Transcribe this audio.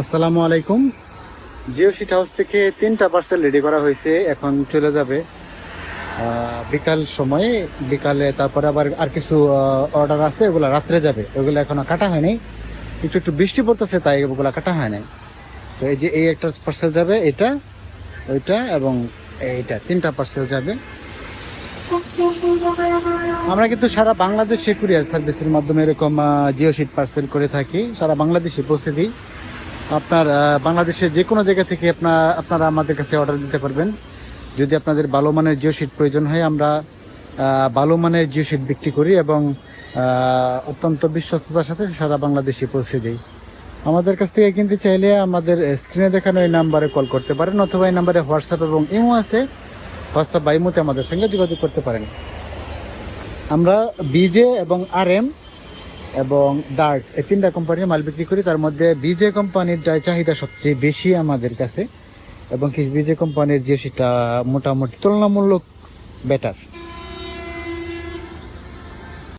আসসালামু আলাইকুম। Jio sheet house থেকে 3টা পার্সেল রেডি করা হয়েছে, এখন চলে যাবে বিকাল সময়ে। বিকালে তারপরে আবার আর কিছু অর্ডার আছে, ওগুলো রাত্রে যাবে। ওগুলো এখনো কাটা হয়নি, একটু একটু বৃষ্টি পড়তেছে তাই ওগুলো কাটা হয় নাই। তো এই যে এই একটা পার্সেল যাবে, এটা ওইটা এবং এইটা 3টা পার্সেল যাবে। আমরা কিন্তু সারা বাংলাদেশে কুরিয়ার সার্ভিসের মাধ্যমে এরকম জিও শিট পার্সেল করে থাকি, সারা বাংলাদেশে পৌঁছে দিই। আপনার বাংলাদেশের যে কোনো জায়গা থেকে আপনারা আমাদের কাছে অর্ডার দিতে পারবেন। যদি আপনাদের ভালো মানের জিও শিট প্রয়োজন হয়, আমরা ভালো মানের জিও শিট বিক্রি করি এবং অত্যন্ত বিশ্বস্ততার সাথে সারা বাংলাদেশে পৌঁছে দিই। আমাদের কাছ থেকে কিনতে চাইলে আমাদের স্ক্রিনে দেখানো এই নাম্বারে কল করতে পারেন, অথবা এই নাম্বারে হোয়াটসঅ্যাপ এবং ইমো আছে। হোয়াটসঅ্যাপ বা ইমোতে আমাদের সঙ্গে যোগাযোগ করতে পারেন। আমরা বিজে এবং RM এবং ডার্ট এই 3টা কোম্পানির মাল বিক্রি করি। তার মধ্যে বিজে কোম্পানির চাহিদা সবচেয়ে বেশি আমাদের কাছে, এবং কি বিজে কোম্পানির যে সেটা মোটামুটি তুলনামূলক বেটার।